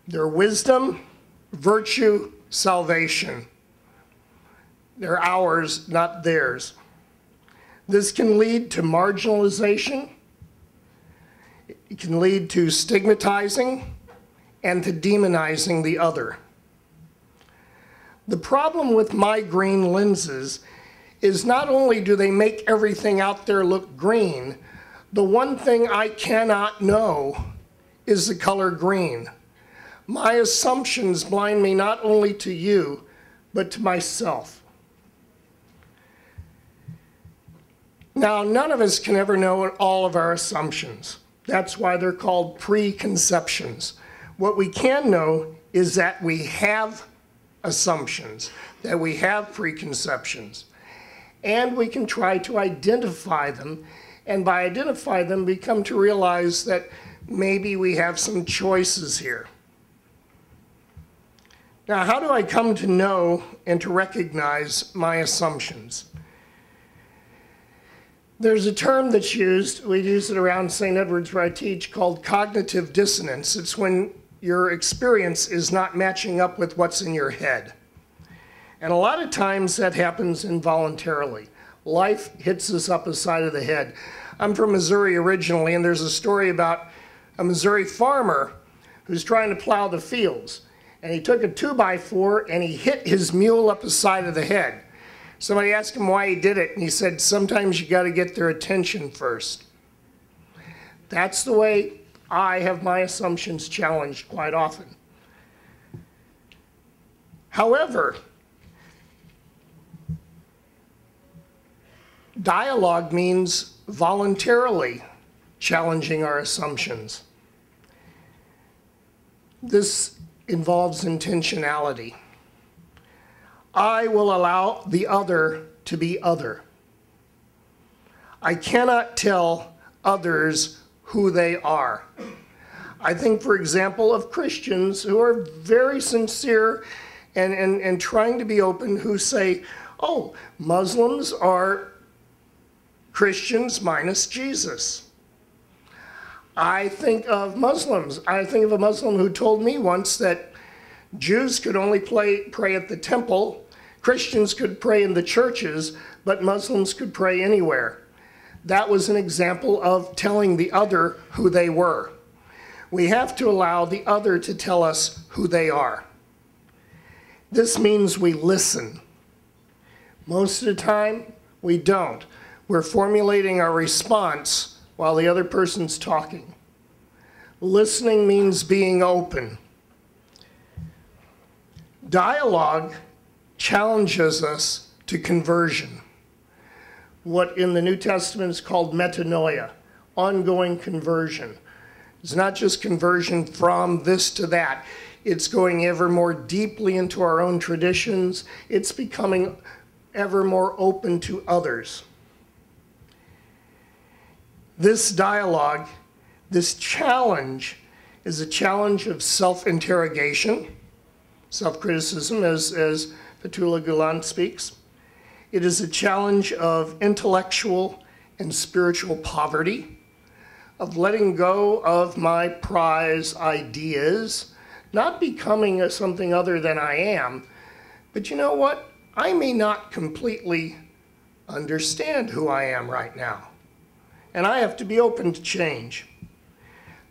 Their wisdom, virtue, salvation. They're ours, not theirs. This can lead to marginalization. It can lead to stigmatizing and to demonizing the other. The problem with my green lenses is not only do they make everything out there look green, the one thing I cannot know is the color green. My assumptions blind me not only to you, but to myself. Now, none of us can ever know all of our assumptions. That's why they're called preconceptions. What we can know is that we have assumptions, that we have preconceptions, and we can try to identify them, and by identify them, we come to realize that maybe we have some choices here. Now, how do I come to know and to recognize my assumptions? There's a term that's used, we use it around St. Edward's where I teach, called cognitive dissonance. It's when your experience is not matching up with what's in your head. And a lot of times that happens involuntarily. Life hits us up the side of the head. I'm from Missouri originally, and there's a story about a Missouri farmer who's trying to plow the fields. And he took a 2x4 and he hit his mule up the side of the head. Somebody asked him why he did it, and he said, sometimes you got to get their attention first. That's the way I have my assumptions challenged quite often. However, dialogue means voluntarily challenging our assumptions. This involves intentionality. I will allow the other to be other. I cannot tell others who they are. I think, for example, of Christians who are very sincere and trying to be open, who say, oh, Muslims are Christians minus Jesus. I think of Muslims. I think of a Muslim who told me once that Jews could only pray at the temple, Christians could pray in the churches, but Muslims could pray anywhere. That was an example of telling the other who they were. We have to allow the other to tell us who they are. This means we listen. Most of the time, we don't. We're formulating our response while the other person's talking. Listening means being open. Dialogue challenges us to conversion. What in the New Testament is called metanoia, ongoing conversion. It's not just conversion from this to that. It's going ever more deeply into our own traditions. It's becoming ever more open to others. This dialogue, this challenge, is a challenge of self-interrogation, self-criticism, as Fethullah Gulen speaks. It is a challenge of intellectual and spiritual poverty, of letting go of my prize ideas, not becoming something other than I am. But you know what? I may not completely understand who I am right now. And I have to be open to change.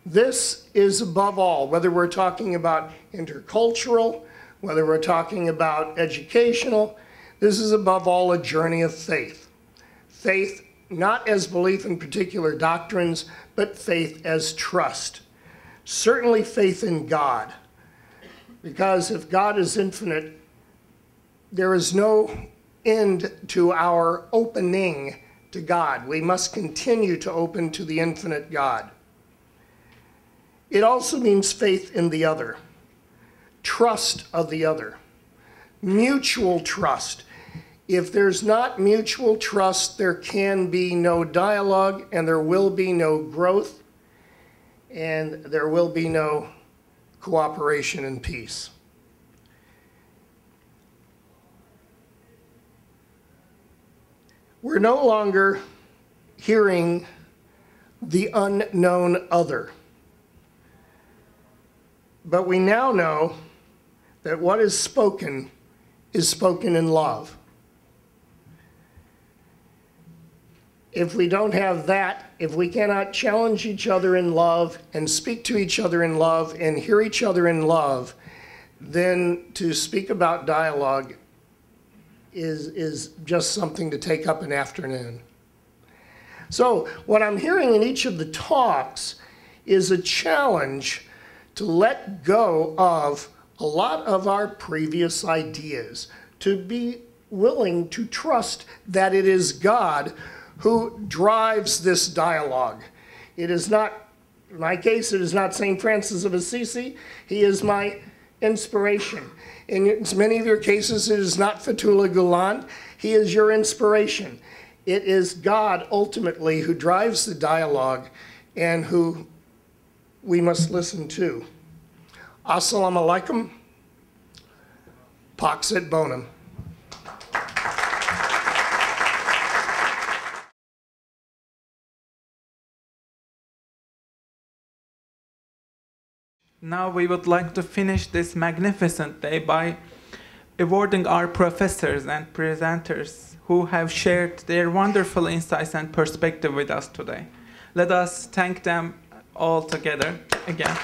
This is above all, whether we're talking about intercultural, whether we're talking about educational, this is above all a journey of faith. Faith not as belief in particular doctrines, but faith as trust. Certainly faith in God. Because if God is infinite, there is no end to our opening to God. We must continue to open to the infinite God. It also means faith in the other, trust of the other, mutual trust. If there's not mutual trust, there can be no dialogue, and there will be no growth, and there will be no cooperation and peace. We're no longer hearing the unknown other. But we now know that what is spoken in love. If we don't have that, if we cannot challenge each other in love and speak to each other in love and hear each other in love, then to speak about dialogue is just something to take up an afternoon. So what I'm hearing in each of the talks is a challenge to let go of a lot of our previous ideas, to be willing to trust that it is God who drives this dialogue. It is not, in my case, it is not St. Francis of Assisi. He is my inspiration. In many of your cases, it is not Fethullah Gulen. He is your inspiration. It is God, ultimately, who drives the dialogue and who we must listen to. Assalamu alaikum. Pax et bonum. Now we would like to finish this magnificent day by awarding our professors and presenters who have shared their wonderful insights and perspective with us today. Let us thank them all together again.